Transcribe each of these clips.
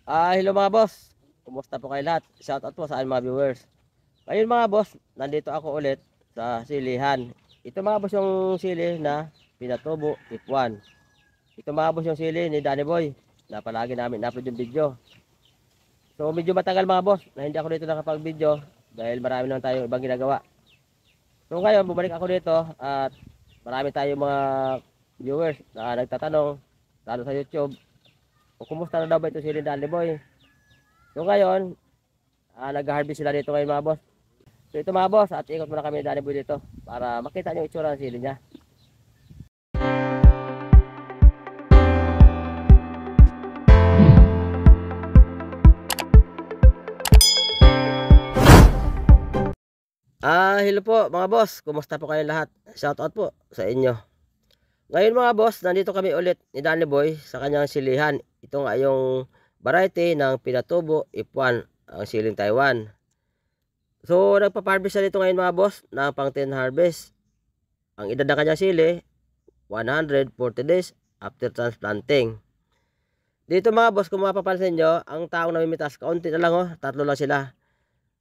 Hello mga boss. Kumusta po kayo lahat? Shout out po sa aking mga viewers. Ngayon mga boss, nandito ako ulit sa silihan. Ito mga boss yung sili na pinatubo, F1. Ito mga boss yung sili ni Danny Boy na palagi namin na-upload yung video. So medyo matagal mga boss na hindi ako dito nakapag-video dahil marami naman tayong ibang ginagawa. So ngayon, bumalik ako dito at marami tayong mga viewers na nagtatanong, lalo sa YouTube, kung kumusta na daw ba ito sili ni Danny Boy. So ngayon, nag-harvest sila dito ngayon mga boss. So ito mga boss, at ikot muna kami ni Danny Boy dito para makita nyo yung itsura ng sili niya. Hello po mga boss, kumusta po kayo lahat? Shout out po sa inyo. Ngayon mga boss, nandito kami ulit ni Danny Boy sa kanyang silihan. Ito nga yung variety ng Pinatubo F1, ang siling Taiwan. So nagpa-harvest na dito ngayon mga boss ng pang 10 harvest. Ang edad ng kanyang sili 140 days after transplanting. Dito mga boss, kung mapapansin nyo, ang taong namimitas, kaunti na lang tatlo lang sila.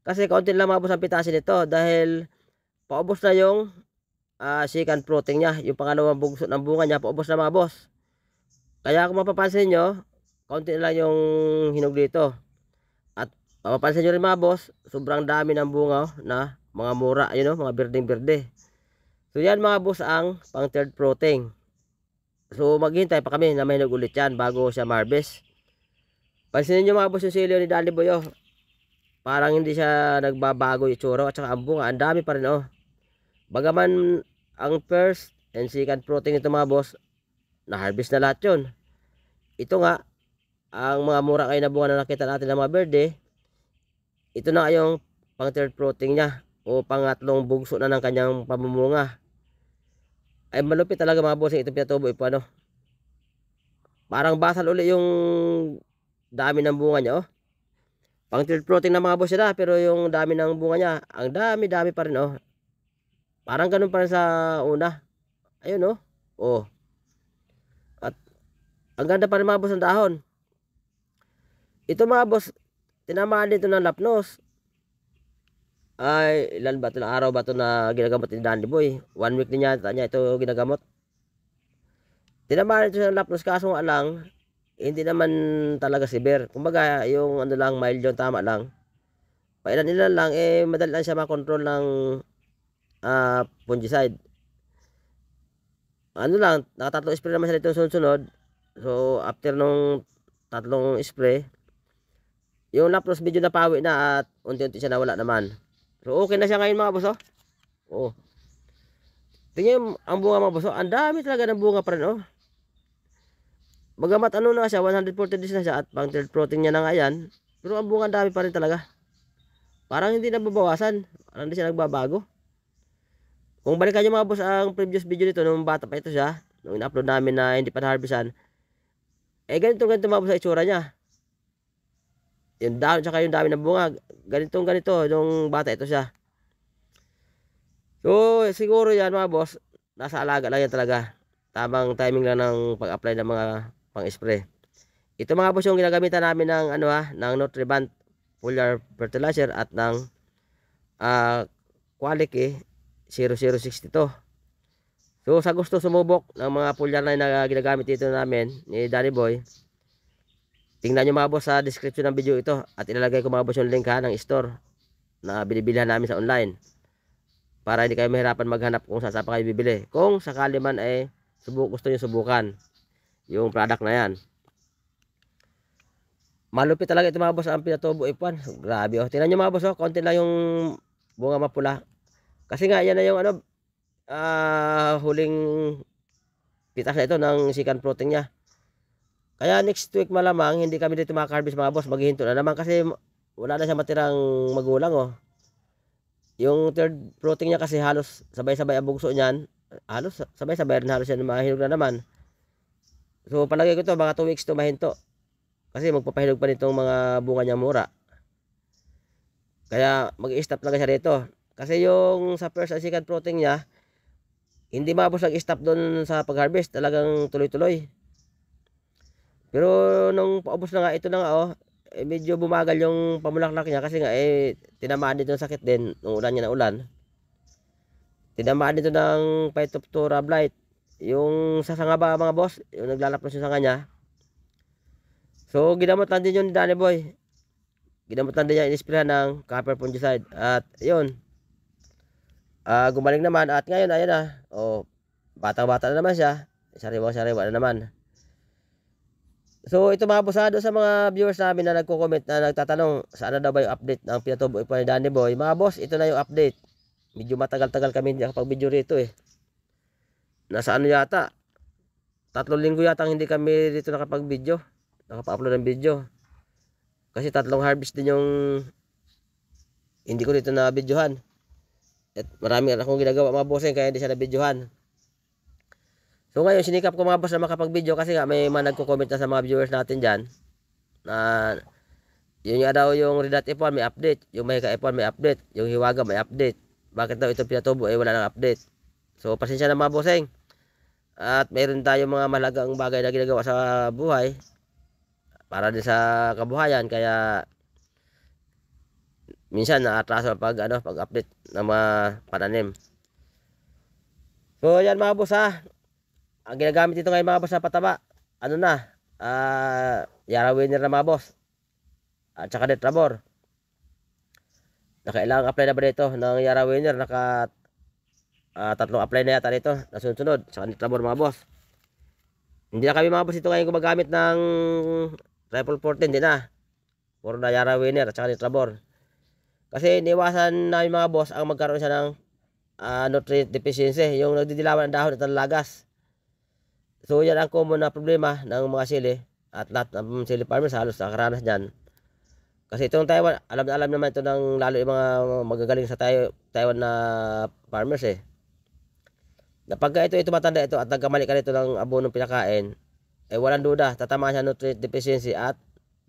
Kasi kaunti lang mga boss ang pitasin nito dahil paubos na yung second fruiting niya. Yung pangalawang bugso ng bunga niya, paubos na mga boss. Kaya kung mapapansin nyo, kaunti na lang yung hinog dito. At mapapansin nyo rin mga boss, sobrang dami ng bunga na mga mura, ayun mga berdeng-berde. So yan mga boss ang pang third fruiting. So maghintay pa kami na mahinog ulit yan bago siya harvest. Pansinin nyo mga boss yung sili ni Danny Boy. Parang hindi siya nagbabago yung itsura at saka ang bunga, ang dami pa rin Bagaman ang first and second fruiting nito mga boss, na-harvest na lahat yun. Ito nga, ang mga mura kayo na bunga na nakita natin ng mga berde, ito na yung pang third fruiting niya o pangatlong bugso na ng kanyang pamumunga. Ay malupit talaga mga boss, ito pinatubo ipo Parang basal uli yung dami ng bunga niya Pang third fruiting na mga boss na pero yung dami ng bunga niya, ang dami pa rin Parang ganun pa rin sa una. Ayun Oh. At ang ganda pa rin mga boss ng dahon. Ito mga boss, tinamaan dito ng lapnos. Ay, ilan ba ito na araw ba ito na ginagamot ni Danny Boy? 1 week din yata niya ito ginagamot. Tinamaan ito ng lapnos kaso nga lang, hindi naman talaga severe. Kumbaga, yung lang, mild yung tama lang. Pailan-ilan lang, madali lang siya makontrol ng fungicide. Nakatatlong spray naman siya dito sunod-sunod. So, after nung tatlong spray, yung lapnos medyo napawi na at unti-unti siya nawala naman. So, okay na siya ngayon mga boss Oh. Tingnan ang bunga mga boss ang dami talaga ng bunga pa rin Bagamat na siya, 140 days na siya at pang third fruiting niya na nga yan. Pero ang bunga dami pa rin talaga. Parang hindi na babawasan. Parang hindi siya nagbabago. Kung balikan nyo mga boss ang previous video nito nung bata pa ito siya, nung in-upload namin na hindi pa na-harvestan, ganito mga boss ang itsura niya. Yung dahon tsaka yung dami ng bunga, ganito nung bata ito siya. So siguro yan mga boss, nasa alaga lang yan talaga. Tamang timing lang ng pag-apply ng mga pang-spray. Ito mga boss yung ginagamitan namin ng ng Nutriband foliar fertilizer at ng Quality 0062. So sa gusto sumubok ng mga foliar na ginagamit dito namin ni Danny Boy, tingnan nyo mga boss sa description ng video ito at ilalagay ko mga boss yung link ng store na binibilihan namin sa online para hindi kayo mahirapan maghanap kung saan pa kayo bibili. Kung sakali man gusto nyo subukan yung product na yan. Malupit talaga ito mga boss ang Pinatubo F1. Grabe tingnan nyo mga boss konti lang yung bunga mapula. Kasi nga yan na yung huling pitas na ito ng second fruiting niya. Kaya next week malamang hindi kami dito maka-harvest mga boss, maghihinto na naman kasi wala na siya matirang magulang Yung third fruiting niya kasi halos sabay-sabay ang bugso niyan. Halos sabay-sabay rin halos yan mahinog na naman. So palagay ko to mga 2 weeks to mahinto. Kasi magpapahinog pa nitong mga bunga niya mura. Kaya mag-i-stop lang siya dito. Kasi yung sa first and second fruiting niya, hindi mabos nag-stop doon sa pag-harvest. Talagang tuloy-tuloy. Pero nung paubos na nga, ito na nga medyo bumagal yung pamulaklak niya kasi nga tinamaan dito ng sakit din nung ulan niya na ulan. Tinamaan dito ng Phytophthora blight. Yung sa sanga ba mga boss, yung naglalapos yung sanga niya. So ginamot lang din yun ni Danny Boy. Ginamot lang din niya inisprayan ng copper fungicide. At yun, gumaling naman at ngayon ayan na. Batang-bata na naman siya. Sariwa-sariwa na naman. So ito mga boss, sa mga viewers namin na nagko-comment na nagtatanong saan na daw ba yung update ng pinatubo ipon ni Danny Boy. Mga boss, ito na yung update. Medyo matagal-tagal kami hindi nakapag-video rito Nasa ano yata, 3 linggo yata hindi kami dito nakapag-video. Nakapa-upload ng video. Kasi 3 harvest din yung hindi ko dito na videohan. At marami akong ginagawa mga boss kaya hindi siya na videohan. So ngayon sinikap ko mga boss na makapag-video kasi nga may mga nagko-comment na sa mga viewers natin dyan na yun nga daw yung Red Dot F1 may update, yung Mahika F1 may update, yung Hiwaga may update. Bakit daw ito pinatubo wala nang update. So pasensya na mga bosseng. At mayroon tayong mga mahalagang bagay na ginagawa sa buhay para din sa kabuhayan kaya minsan naatraso pag update ng mga pananim. So yan mga boss ang ginagamit dito ngayon mga boss na pataba, Yara Winner na mga boss. At saka Detrabor. Nakailangang apply na ba dito ng Yara Winner? 3 apply na yata dito. Nasunod-sunod. Saka Detrabor mga boss. Hindi na kami mga boss dito ngayon gumagamit ng Triple 14. Hindi na. Puro na Yara Winner at saka Detrabor. Kasi niwasan namin mga boss ang magkaroon siya ng nutrient deficiency. Yung nagdidilawan ng dahon at ng lagas. So yan ang common na problema ng mga sili at lahat ng sili farmers halos nakaranas dyan. Kasi itong Taiwan, alam na alam naman ito ng lalo yung mga magagaling sa Taiwan na farmers Na pagka ito matanda ito at nagkamali ka nito ng abonong pinakain, walang duda, tatamaan siya nutrient deficiency at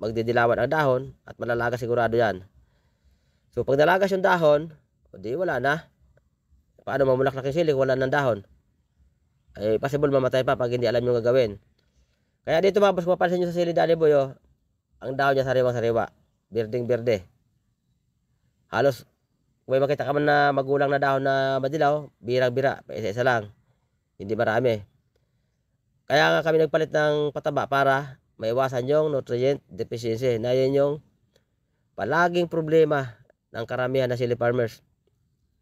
magdidilawan ang dahon at malalagas sigurado yan. So pag nalagas yung dahon, di wala na. Paano mamulaklak yung sili kung wala ng dahon? Possible mamatay pa pag hindi alam yung gagawin. Kaya dito mga boss, kung mapansin nyo sa sili Danny Boy, ang dahon niya sariwang-sariwa, berdeng-berde. Halos kung may makita ka man na magulang na dahon na madilaw, birang-bira, isa-isa lang, hindi marami. Kaya nga kami nagpalit ng pataba para maiwasan yung nutrient deficiency na yun yung palaging problema ng karamihan na sili farmers.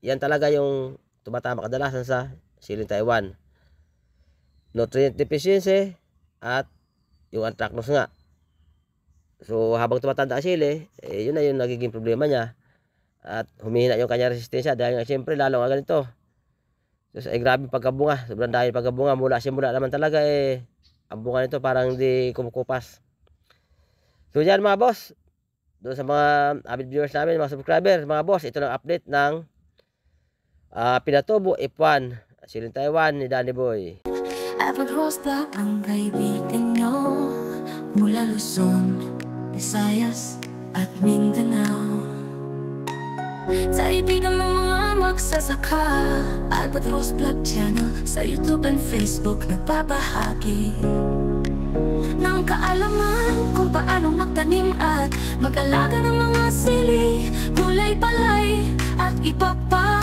Yan talaga yung tumatama kadalasan sa siling Taiwan. Nutrient deficiency at yung anthracnose nga. So habang tumatanda ang sili, yun na yung nagiging problema niya. At humihina yung kanya resistensya dahil nga siyempre lalo nga ganito. So grabe pagkabunga, sobrang dahil pagkabunga simula naman talaga ang bunga nito parang hindi kumukupas. So yan mga boss, doon sa mga avid viewers namin, mga subscribers, mga boss, ito lang update ng pinatubo F1 siling Taiwan ni Danny Boy. Apagrosta ang kaibigan nyo mula Luzon, Visayas at Mindanao. Sa ibigan ng mga magsasaka, Albatros Vlog Channel sa YouTube and Facebook nagbabahagi ng kaalaman kung paano magtanim at mag-alaga ng mga sili, gulay, palay at iba pa.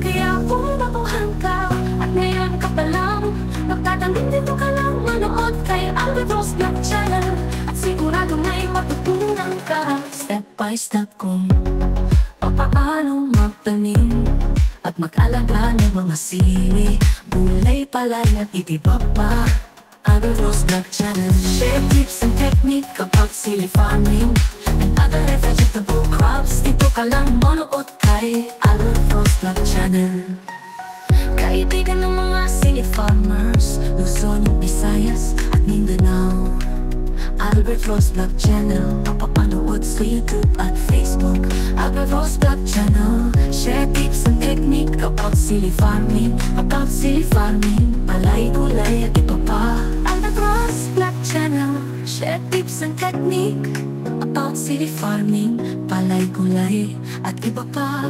Kaya kung baguhan ka at ngayon ka pa lang, magtatanggin dito ka lang manood kay Albatros Vlog Channel at sigurado na'y matutunan ka step by step kung paano magtanim at mag-alaga ng mga sili, gulay, palay at iba pa. Albatros Vlog Channel, share tips and technique about sili farming and other vegetable crops. Dito ka lang manood kay Albatros Vlog Channel. Kaibigan ng mga sili farmers, Luzon, Visayas at Mindanao. Albatros Vlog Channel, papapanood sa YouTube at Facebook. Albatros Vlog Channel, share tips and technique about sili farming, palay, gulay at iba pa. Albatros Vlog Channel, share tips and technique about sili farming, palay, gulay at iba pa.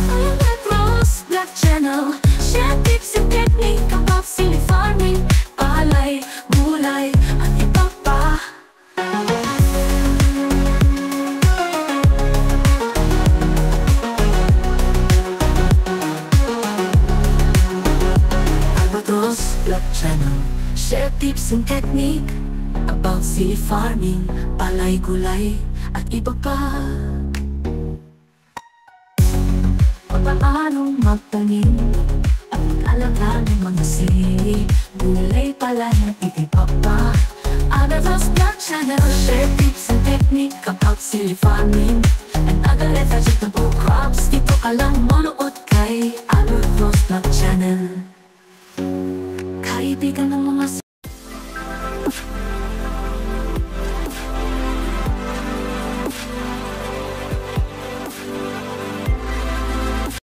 Albatros Vlog Channel, share tips and technique about sili farming, palay, gulay at iba pa. Channel. Share tips and technique about sea farming, palay, gulay, at iba pa. Paano magtanim at mag-alaga ng mga sili, gulay pala na titipa pa. Agavos Vlog Channel. Share tips and technique about sea farming and other vegetable crops. Dito ka lang manood kay Agavos Vlog Channel. Kaibigan ng mga